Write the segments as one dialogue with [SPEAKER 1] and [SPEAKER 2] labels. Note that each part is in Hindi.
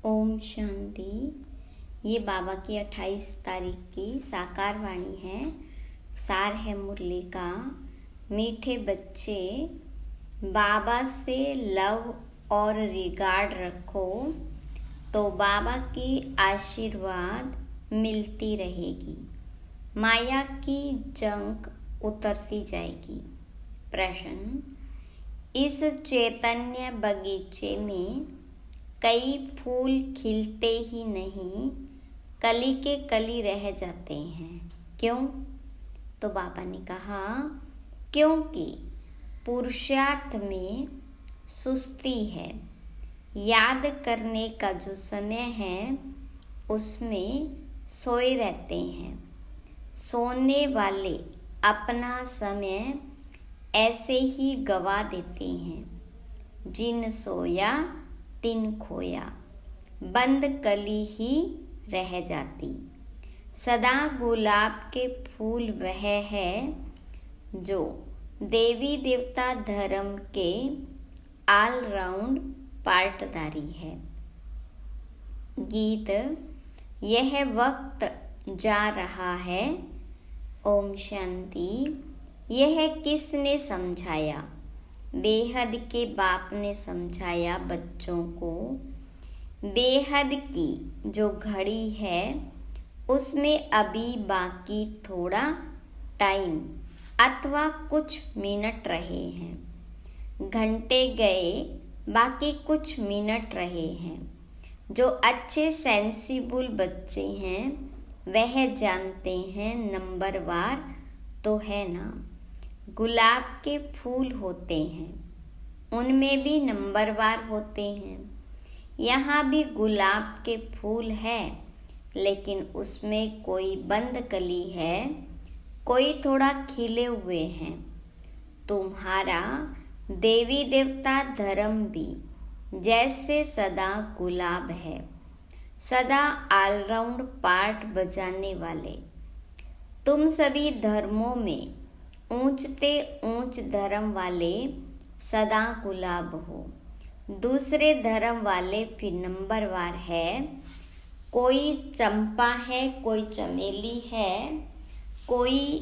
[SPEAKER 1] ओम शांति। ये बाबा की 28 तारीख की साकार वाणी है। सार है मुरली का। मीठे बच्चे, बाबा से लव और रिगार्ड रखो तो बाबा की आशीर्वाद मिलती रहेगी। माया की जंग उतरती जाएगी। प्रश्न: इस चैतन्य बगीचे में कई फूल खिलते ही नहीं, कली के कली रह जाते हैं, क्यों? तो बाबा ने कहा, क्योंकि पुरुषार्थ में सुस्ती है। याद करने का जो समय है उसमें सोए रहते हैं। सोने वाले अपना समय ऐसे ही गवा देते हैं। जिन सोया तिन खोया, बंद कली ही रह जाती। सदा गुलाब के फूल वह है जो देवी देवता धर्म के ऑल राउंड पार्टदारी है। गीत: यह वक्त जा रहा है। ओम शांति। यह किसने समझाया? बेहद के बाप ने समझाया बच्चों को। बेहद की जो घड़ी है उसमें अभी बाकी थोड़ा टाइम अथवा कुछ मिनट रहे हैं। घंटे गए, बाकी कुछ मिनट रहे हैं। जो अच्छे सेंसिबल बच्चे हैं वह जानते हैं नंबरवार तो है ना। गुलाब के फूल होते हैं, उनमें भी नंबरवार होते हैं। यहाँ भी गुलाब के फूल है, लेकिन उसमें कोई बंद कली है, कोई थोड़ा खिले हुए हैं। तुम्हारा देवी देवता धर्म भी जैसे सदा गुलाब है, सदा ऑलराउंड पार्ट बजाने वाले। तुम सभी धर्मों में ऊंचते ऊंच धर्म वाले सदा गुलाब हो। दूसरे धर्म वाले फिर नंबरवार है। कोई चंपा है, कोई चमेली है, कोई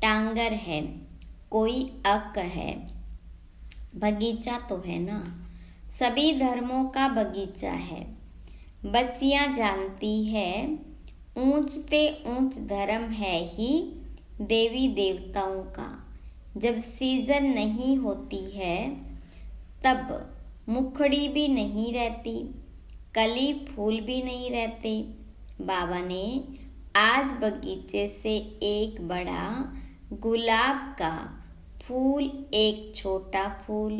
[SPEAKER 1] टांगर है, कोई अक है। बगीचा तो है ना, सभी धर्मों का बगीचा है। बच्चियां जानती है ऊंचते ऊंच धर्म है ही देवी देवताओं का। जब सीजन नहीं होती है तब मुखड़ी भी नहीं रहती, कली फूल भी नहीं रहते। बाबा ने आज बगीचे से एक बड़ा गुलाब का फूल, एक छोटा फूल,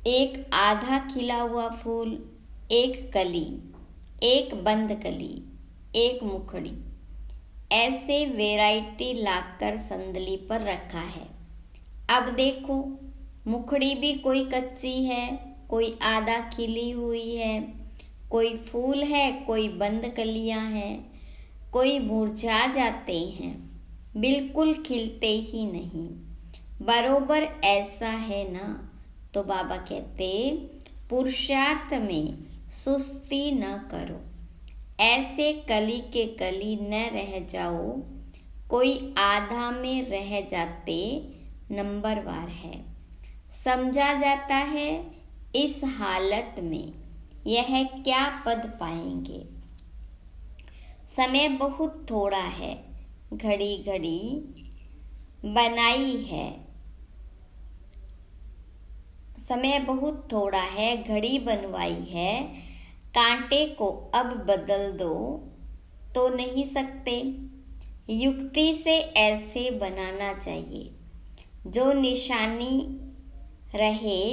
[SPEAKER 1] एक आधा खिला हुआ फूल, एक कली, एक बंद कली, एक मुखड़ी, ऐसे वैरायटी लाकर संदली पर रखा है। अब देखो, मुखड़ी भी कोई कच्ची है, कोई आधा खिली हुई है, कोई फूल है, कोई बंद कलियां हैं, कोई मुरझा जाते हैं, बिल्कुल खिलते ही नहीं। बरोबर ऐसा है ना। तो बाबा कहते, पुरुषार्थ में सुस्ती न करो, ऐसे कली के कली न रह जाओ। कोई आधा में रह जाते नंबरवार है। समझा जाता है इस हालत में यह क्या पद पाएंगे। समय बहुत थोड़ा है, घड़ी घड़ी बनाई है। समय बहुत थोड़ा है, घड़ी बनवाई है। कांटे को अब बदल दो तो नहीं सकते। युक्ति से ऐसे बनाना चाहिए जो निशानी रहे।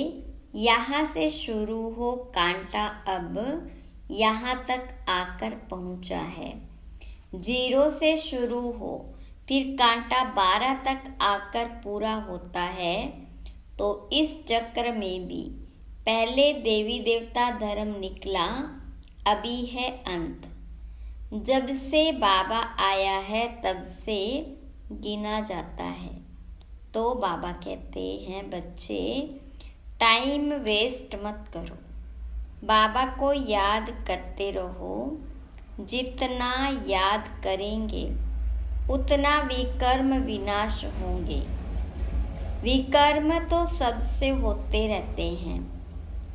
[SPEAKER 1] यहाँ से शुरू हो कांटा, अब यहाँ तक आकर पहुँचा है। 0 से शुरू हो, फिर कांटा 12 तक आकर पूरा होता है। तो इस चक्र में भी पहले देवी देवता धर्म निकला, अभी है अंत। जब से बाबा आया है तब से गिना जाता है। तो बाबा कहते हैं, बच्चे टाइम वेस्ट मत करो। बाबा को याद करते रहो। जितना याद करेंगे उतना विकर्म विनाश होंगे। विकर्म तो सबसे होते रहते हैं।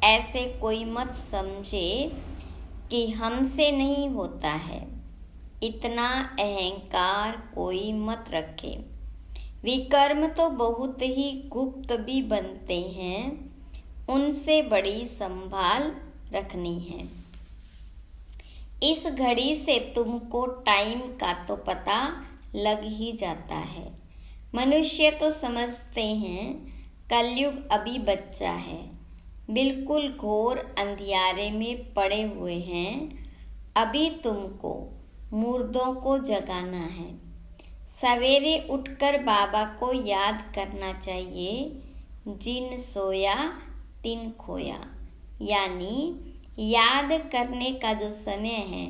[SPEAKER 1] ऐसे कोई मत समझे कि हमसे नहीं होता है। इतना अहंकार कोई मत रखे। विकर्म तो बहुत ही गुप्त भी बनते हैं, उनसे बड़ी संभाल रखनी है। इस घड़ी से तुमको टाइम का तो पता लग ही जाता है। मनुष्य तो समझते हैं कलयुग अभी बच्चा है, बिल्कुल घोर अंधियारे में पड़े हुए हैं। अभी तुमको मुर्दों को जगाना है। सवेरे उठकर बाबा को याद करना चाहिए। जिन सोया तिन खोया, यानी याद करने का जो समय है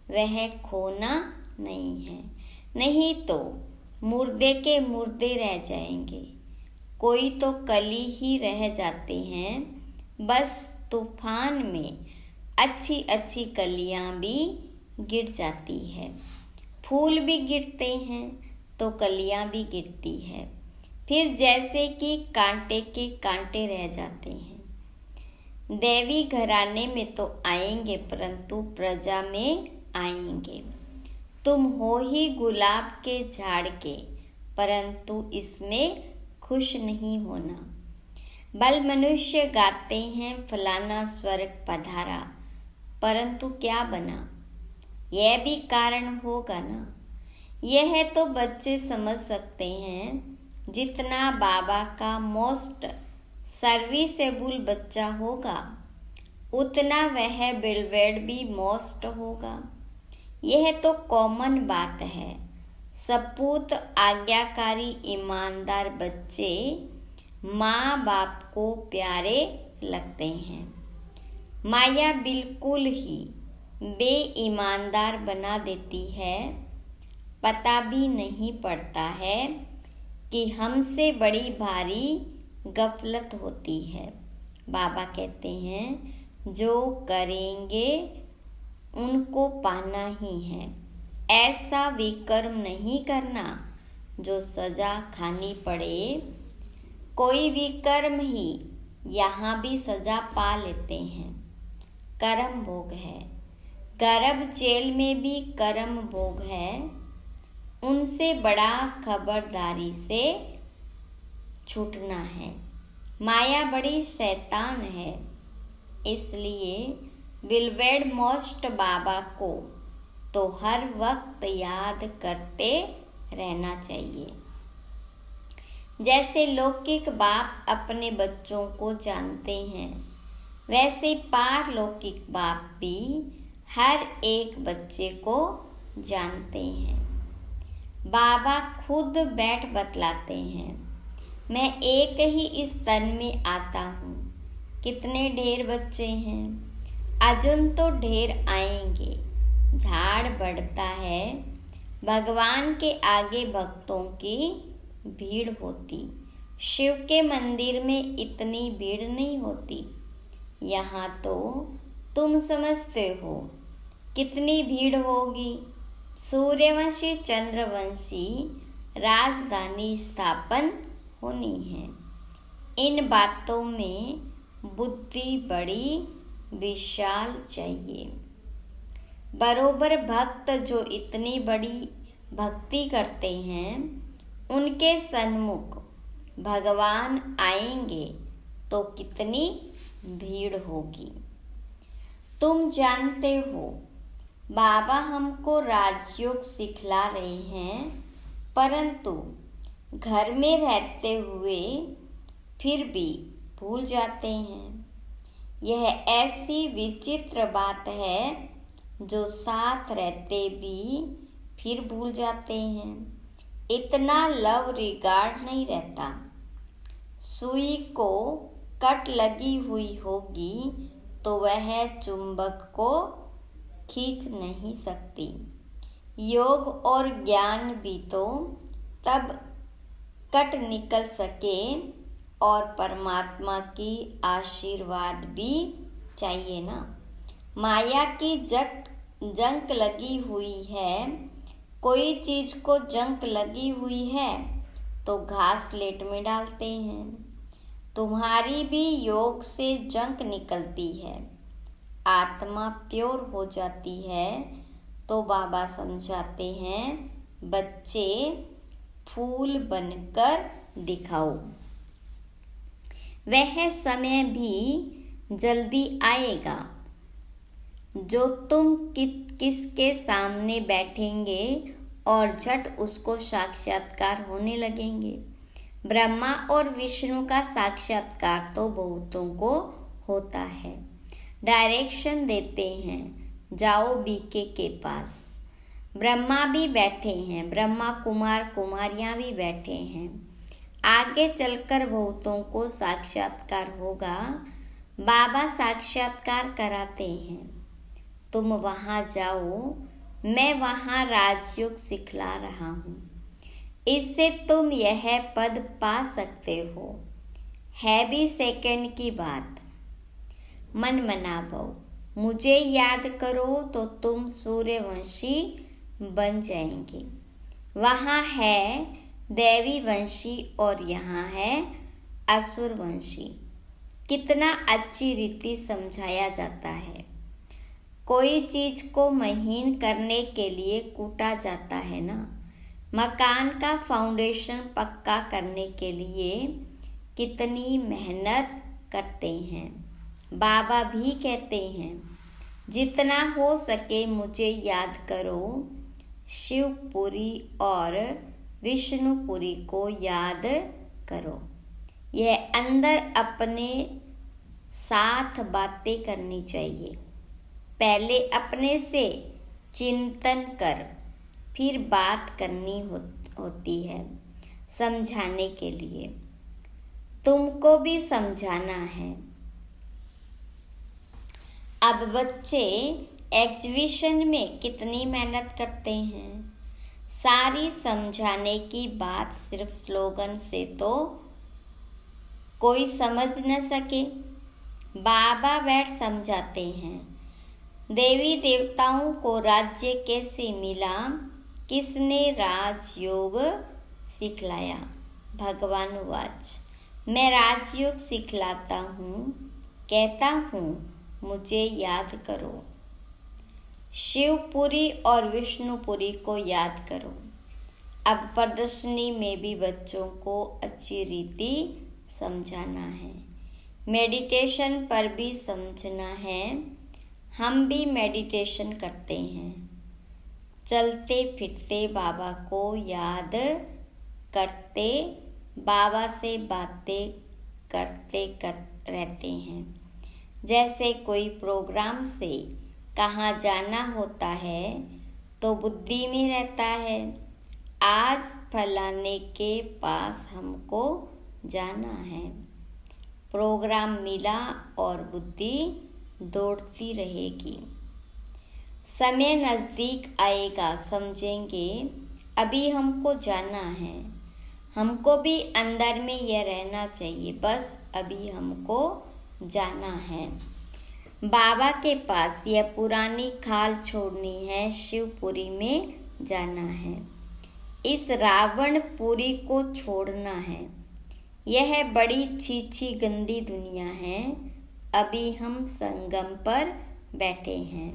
[SPEAKER 1] वह खोना नहीं है, नहीं तो मुर्दे के मुर्दे रह जाएंगे। कोई तो कली ही रह जाते हैं। बस तूफान में अच्छी अच्छी कलियां भी गिर जाती है। फूल भी गिरते हैं तो कलियां भी गिरती है, फिर जैसे कि कांटे के कांटे रह जाते हैं। देवी घराने में तो आएंगे परंतु प्रजा में आएंगे। तुम हो ही गुलाब के झाड़ के, परंतु इसमें खुश नहीं होना। बल मनुष्य गाते हैं फलाना स्वर्ग पधारा, परंतु क्या बना, यह भी कारण होगा ना। यह तो बच्चे समझ सकते हैं। जितना बाबा का मोस्ट सर्विसेबल बच्चा होगा उतना वह बिलवेड भी मोस्ट होगा। यह तो कॉमन बात है। सपूत आज्ञाकारी ईमानदार बच्चे माँ बाप को प्यारे लगते हैं। माया बिल्कुल ही बेईमानदार बना देती है। पता भी नहीं पड़ता है कि हमसे बड़ी भारी गफलत होती है। बाबा कहते हैं जो करेंगे उनको पाना ही है। ऐसा विकर्म नहीं करना जो सजा खानी पड़े। कोई विकर्म ही यहाँ भी सजा पा लेते हैं। कर्म भोग है। गर्भ जेल में भी कर्म भोग है। उनसे बड़ा खबरदारी से छूटना है। माया बड़ी शैतान है, इसलिए बिलवेड मोस्ट बाबा को तो हर वक्त याद करते रहना चाहिए। जैसे लौकिक बाप अपने बच्चों को जानते हैं, वैसे पारलौकिक बाप भी हर एक बच्चे को जानते हैं। बाबा खुद बैठ बतलाते हैं, मैं एक ही स्तन में आता हूँ। कितने ढेर बच्चे हैं, अजुन तो ढेर आएंगे। झाड़ बढ़ता है। भगवान के आगे भक्तों की भीड़ होती। शिव के मंदिर में इतनी भीड़ नहीं होती। यहाँ तो तुम समझते हो कितनी भीड़ होगी। सूर्यवंशी चंद्रवंशी राजधानी स्थापन होनी है। इन बातों में बुद्धि बड़ी विशाल चाहिए। बरोबर भक्त जो इतनी बड़ी भक्ति करते हैं, उनके सन्मुख भगवान आएंगे तो कितनी भीड़ होगी। तुम जानते हो बाबा हमको राजयोग सिखला रहे हैं, परंतु घर में रहते हुए फिर भी भूल जाते हैं। यह ऐसी विचित्र बात है जो साथ रहते भी फिर भूल जाते हैं। इतना लव रिगार्ड नहीं रहता। सुई को कट लगी हुई होगी तो वह चुंबक को खींच नहीं सकती। योग और ज्ञान भी तो तब कट निकल सके और परमात्मा की आशीर्वाद भी चाहिए ना। माया की जंक लगी हुई है। कोई चीज को जंक लगी हुई है तो घास लेट में डालते हैं। तुम्हारी भी योग से जंक निकलती है, आत्मा प्योर हो जाती है। तो बाबा समझाते हैं, बच्चे फूल बनकर दिखाओ। वह समय भी जल्दी आएगा जो तुम किसके सामने बैठेंगे और झट उसको साक्षात्कार होने लगेंगे। ब्रह्मा और विष्णु का साक्षात्कार तो बहुतों को होता है। डायरेक्शन देते हैं, जाओ बीके के पास। ब्रह्मा भी बैठे हैं, ब्रह्मा कुमार कुमारियां भी बैठे हैं। आगे चलकर बहुतों को साक्षात्कार होगा। बाबा साक्षात्कार कराते हैं, तुम वहाँ जाओ, मैं वहाँ राजयोग सिखला रहा हूँ। इससे तुम यह पद पा सकते हो। है भी सेकंड की बात। मन मनाओ, मुझे याद करो तो तुम सूर्यवंशी बन जाएंगे। वहाँ है देवी वंशी और यहाँ है असुर वंशी। कितना अच्छी रीति समझाया जाता है। कोई चीज को महीन करने के लिए कूटा जाता है ना। मकान का फाउंडेशन पक्का करने के लिए कितनी मेहनत करते हैं। बाबा भी कहते हैं, जितना हो सके मुझे याद करो। शिवपुरी और विष्णुपुरी को याद करो। यह अंदर अपने साथ बातें करनी चाहिए। पहले अपने से चिंतन कर, फिर बात करनी होती है समझाने के लिए। तुमको भी समझाना है। अब बच्चे एग्जीबिशन में कितनी मेहनत करते हैं। सारी समझाने की बात सिर्फ स्लोगन से तो कोई समझ न सके। बाबा बैठ समझाते हैं, देवी देवताओं को राज्य कैसे मिला, किसने राजयोग सिखलाया। भगवान वाच, मैं राजयोग सिखलाता हूँ, कहता हूँ मुझे याद करो। शिवपुरी और विष्णुपुरी को याद करो। अब प्रदर्शनी में भी बच्चों को अच्छी रीति समझाना है। मेडिटेशन पर भी समझना है। हम भी मेडिटेशन करते हैं। चलते फिरते बाबा को याद करते, बाबा से बातें करते रहते हैं। जैसे कोई प्रोग्राम से कहाँ जाना होता है तो बुद्धि में रहता है, आज फलाने के पास हमको जाना है। प्रोग्राम मिला और बुद्धि दौड़ती रहेगी। समय नज़दीक आएगा, समझेंगे अभी हमको जाना है। हमको भी अंदर में यह रहना चाहिए, बस अभी हमको जाना है बाबा के पास। यह पुरानी खाल छोड़नी है, शिवपुरी में जाना है। इस रावणपुरी को छोड़ना है। यह बड़ी छीछी गंदी दुनिया है। अभी हम संगम पर बैठे हैं।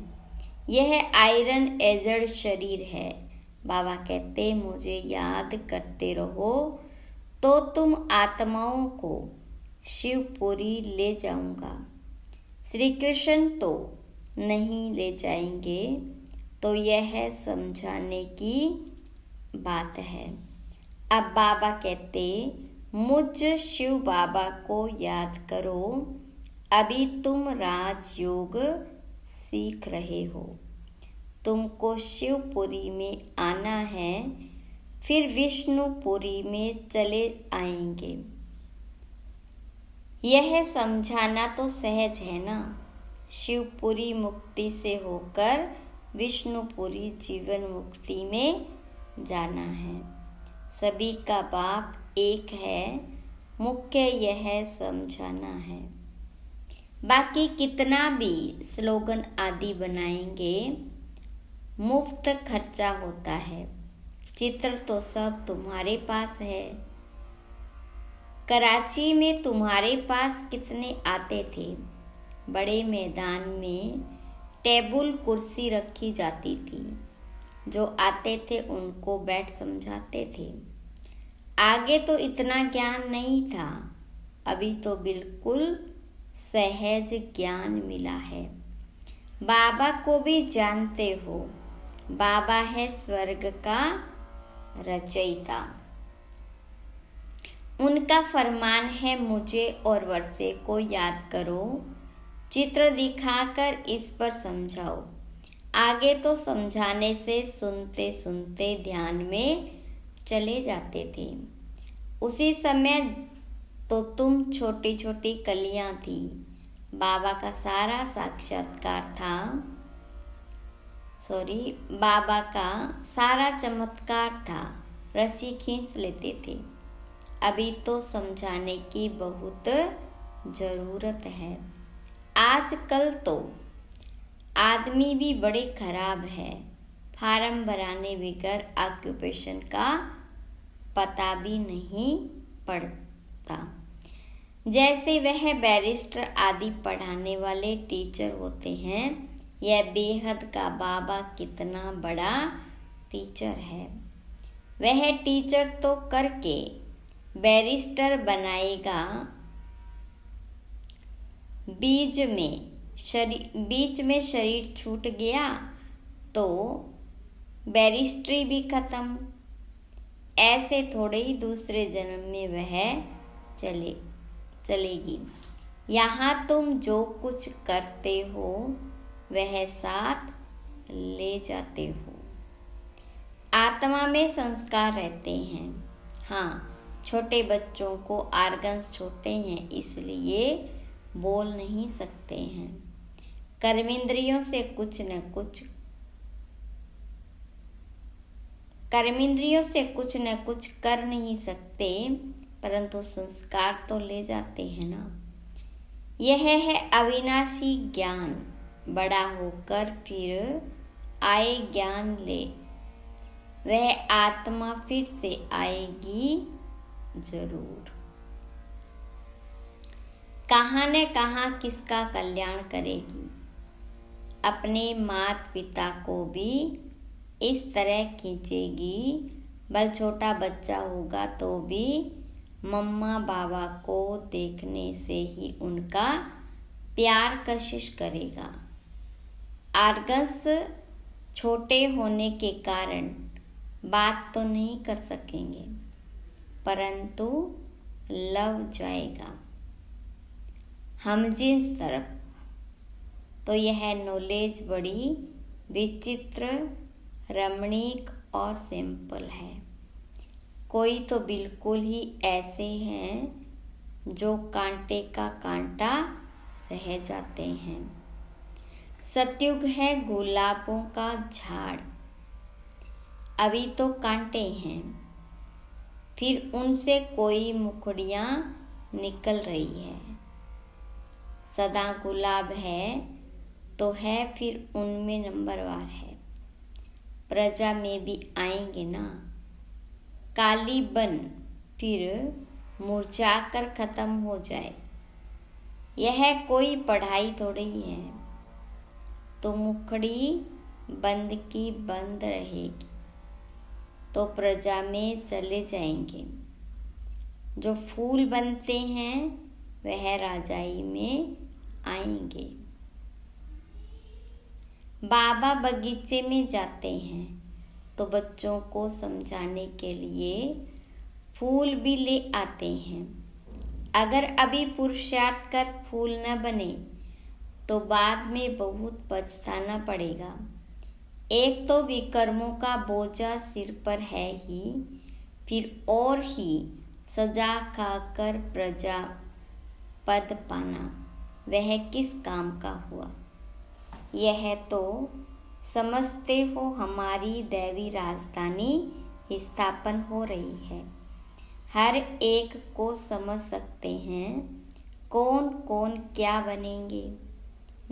[SPEAKER 1] यह आयरन एजड शरीर है। बाबा कहते, मुझे याद करते रहो तो तुम आत्माओं को शिवपुरी ले जाऊंगा। श्री कृष्ण तो नहीं ले जाएंगे। तो यह समझाने की बात है। अब बाबा कहते, मुझ शिव बाबा को याद करो। अभी तुम राजयोग सीख रहे हो। तुमको शिवपुरी में आना है, फिर विष्णुपुरी में चले आएंगे। यह समझाना तो सहज है ना। शिवपुरी मुक्ति से होकर विष्णुपुरी जीवन मुक्ति में जाना है। सभी का बाप एक है, मुख्य यह समझाना है। बाकी कितना भी स्लोगन आदि बनाएंगे, मुफ्त खर्चा होता है। चित्र तो सब तुम्हारे पास है। कराची में तुम्हारे पास कितने आते थे। बड़े मैदान में टेबल कुर्सी रखी जाती थी। जो आते थे उनको बैठ समझाते थे। आगे तो इतना ज्ञान नहीं था, अभी तो बिल्कुल सहज ज्ञान मिला है। बाबा को भी जानते हो, बाबा है स्वर्ग का रचयिता। उनका फरमान है मुझे और वर्षे को याद करो, चित्र दिखाकर इस पर समझाओ। आगे तो समझाने से सुनते सुनते ध्यान में चले जाते थे। उसी समय तो तुम छोटी छोटी कलियां थी। बाबा का सारा साक्षात्कार था, बाबा का सारा चमत्कार था। रस्सी खींच लेते थे। अभी तो समझाने की बहुत ज़रूरत है। आजकल तो आदमी भी बड़े खराब है। फार्म भराने बगैर ऑक्यूपेशन का पता भी नहीं पड़ता। जैसे वह बैरिस्टर आदि पढ़ाने वाले टीचर होते हैं, यह बेहद का बाबा कितना बड़ा टीचर है। वह टीचर तो करके बैरिस्टर बनाएगा। बीच में शरीर छूट गया तो बैरिस्ट्री भी खत्म। ऐसे थोड़े ही दूसरे जन्म में वह चलेगी। यहाँ तुम जो कुछ करते हो वह साथ ले जाते हो। आत्मा में संस्कार रहते हैं। हाँ, छोटे बच्चों को आर्गन्स छोटे हैं, इसलिए बोल नहीं सकते हैं। कर्मेंद्रियों से कुछ न कुछ कर नहीं सकते, परंतु संस्कार तो ले जाते हैं ना। यह है अविनाशी ज्ञान। बड़ा होकर फिर आए ज्ञान ले, वह आत्मा फिर से आएगी जरूर। कहाँ न कहाँ किसका कल्याण करेगी। अपने माता पिता को भी इस तरह खींचेगी। बल छोटा बच्चा होगा तो भी मम्मा बाबा को देखने से ही उनका प्यार कशिश करेगा। आर्गन्स छोटे होने के कारण बात तो नहीं कर सकेंगे, परंतु लव जाएगा हम जिस तरफ। तो यह नॉलेज बड़ी विचित्र, रमणीक और सिंपल है। कोई तो बिल्कुल ही ऐसे हैं जो कांटे का कांटा रह जाते हैं। सतयुग है गुलाबों का झाड़। अभी तो कांटे हैं, फिर उनसे कोई मुखड़ियाँ निकल रही है। सदा गुलाब है तो है, फिर उनमें नंबरवार है। प्रजा में भी आएंगे ना। काली बन फिर मुरझाकर खत्म हो जाए। यह कोई पढ़ाई थोड़ी है। तो मुखड़ी बंद की बंद रहेगी तो प्रजा में चले जाएंगे। जो फूल बनते हैं वह राजाई में आएंगे। बाबा बगीचे में जाते हैं तो बच्चों को समझाने के लिए फूल भी ले आते हैं। अगर अभी पुरुषार्थ कर फूल न बने तो बाद में बहुत पछताना पड़ेगा। एक तो विकर्मों का बोझा सिर पर है ही, फिर और ही सजा खाकर प्रजा पद पाना, वह किस काम का हुआ। यह तो समझते हो हमारी दैवी राजधानी स्थापन हो रही है। हर एक को समझ सकते हैं। कौन कौन क्या बनेंगे।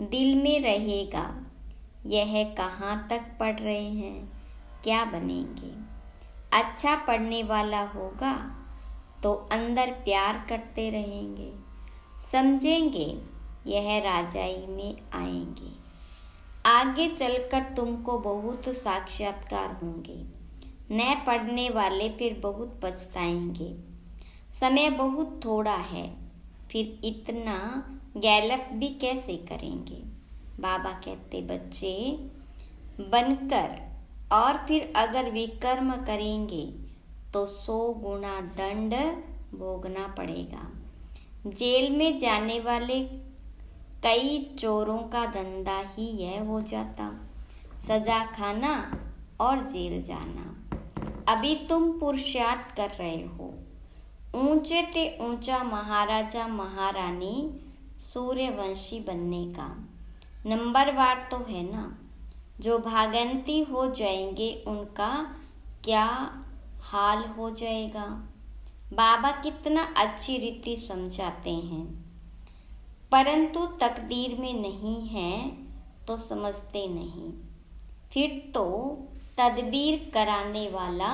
[SPEAKER 1] दिल में रहेगा यह कहाँ तक पढ़ रहे हैं, क्या बनेंगे। अच्छा पढ़ने वाला होगा तो अंदर प्यार करते रहेंगे। समझेंगे यह राजाई में आएंगे। आगे चलकर तुमको बहुत साक्षात्कार होंगे। न पढ़ने वाले फिर बहुत पछताएंगे। समय बहुत थोड़ा है, फिर इतना गैलप भी कैसे करेंगे। बाबा कहते बच्चे बनकर और फिर अगर विकर्म करेंगे तो 100 गुना दंड भोगना पड़ेगा। जेल में जाने वाले कई चोरों का धंधा ही यह हो जाता, सजा खाना और जेल जाना। अभी तुम पुरुषार्थ कर रहे हो, ऊंचे ते ऊंचा महाराजा महारानी सूर्यवंशी बनने का। नंबरवार तो है ना। जो भागंती हो जाएंगे उनका क्या हाल हो जाएगा। बाबा कितना अच्छी रीति समझाते हैं, परंतु तकदीर में नहीं है तो समझते नहीं। फिर तो तदबीर कराने वाला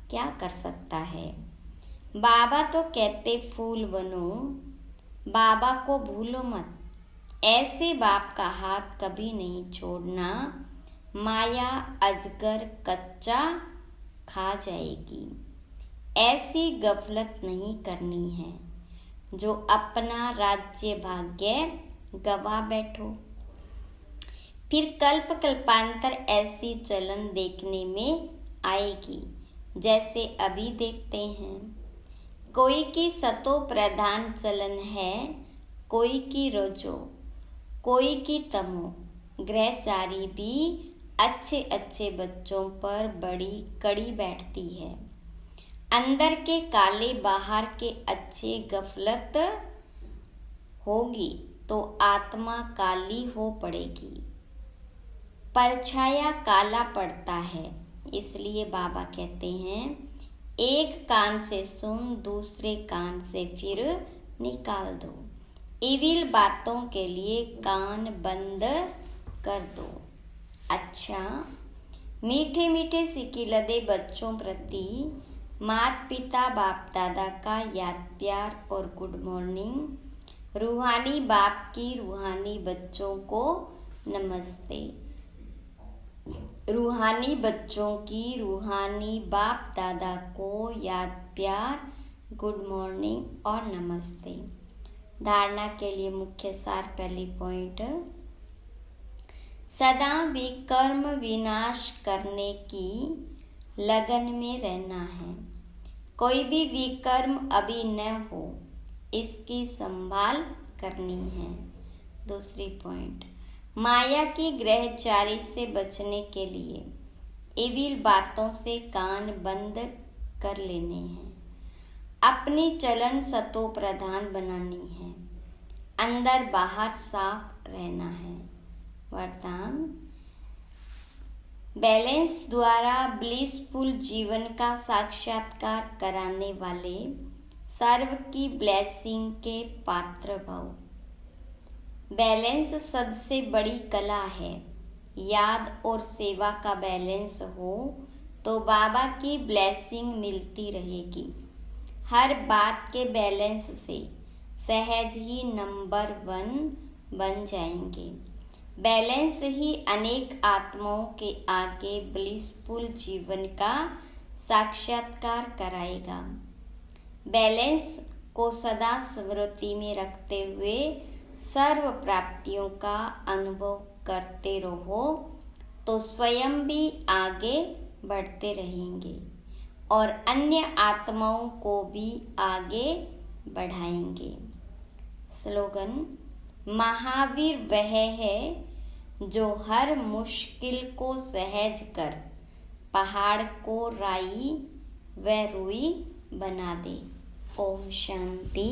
[SPEAKER 1] क्या कर सकता है। बाबा तो कहते फूल बनो, बाबा को भूलो मत। ऐसे बाप का हाथ कभी नहीं छोड़ना, माया अजगर कच्चा खा जाएगी। ऐसी गफलत नहीं करनी है जो अपना राज्य भाग्य गवा बैठो। फिर कल्प कल्पांतर ऐसी चलन देखने में आएगी जैसे अभी देखते हैं। कोई की सतो प्रधान चलन है, कोई की रजो, कोई की तमो। ग्रहचारी भी अच्छे अच्छे बच्चों पर बड़ी कड़ी बैठती है। अंदर के काले बाहर के अच्छे गफलत होगी तो आत्मा काली हो पड़ेगी। परछाया काला पड़ता है, इसलिए बाबा कहते हैं एक कान से सुन, दूसरे कान से फिर निकाल दो। इविल बातों के लिए कान बंद कर दो। अच्छा, मीठे मीठे सिकिलदे बच्चों प्रति माता पिता बाप दादा का याद प्यार और गुड मॉर्निंग। रूहानी बाप की रूहानी बच्चों को नमस्ते। रूहानी बच्चों की रूहानी बाप दादा को याद प्यार, गुड मॉर्निंग और नमस्ते। धारणा के लिए मुख्य सार। पहली पॉइंट, सदा विकर्म विनाश करने की लगन में रहना है। कोई भी विकर्म अभी न हो, इसकी संभाल करनी है। दूसरी पॉइंट, माया की ग्रहचारी से बचने के लिए इविल बातों से कान बंद कर लेने हैं। अपनी चलन सतो प्रधान बनानी है। अंदर बाहर साफ रहना है। वरदान, बैलेंस द्वारा ब्लिसफुल जीवन का साक्षात्कार कराने वाले सर्व की ब्लेसिंग के पात्र भव। बैलेंस सबसे बड़ी कला है। याद और सेवा का बैलेंस हो तो बाबा की ब्लेसिंग मिलती रहेगी। हर बात के बैलेंस से सहज ही नंबर 1 बन जाएंगे। बैलेंस ही अनेक आत्माओं के आगे ब्लिसफुल जीवन का साक्षात्कार कराएगा। बैलेंस को सदा स्मृति में रखते हुए सर्व प्राप्तियों का अनुभव करते रहो तो स्वयं भी आगे बढ़ते रहेंगे और अन्य आत्माओं को भी आगे बढ़ाएंगे। स्लोगन, महावीर वह है जो हर मुश्किल को सहज कर पहाड़ को राई व रुई बना दे। ओम शांति।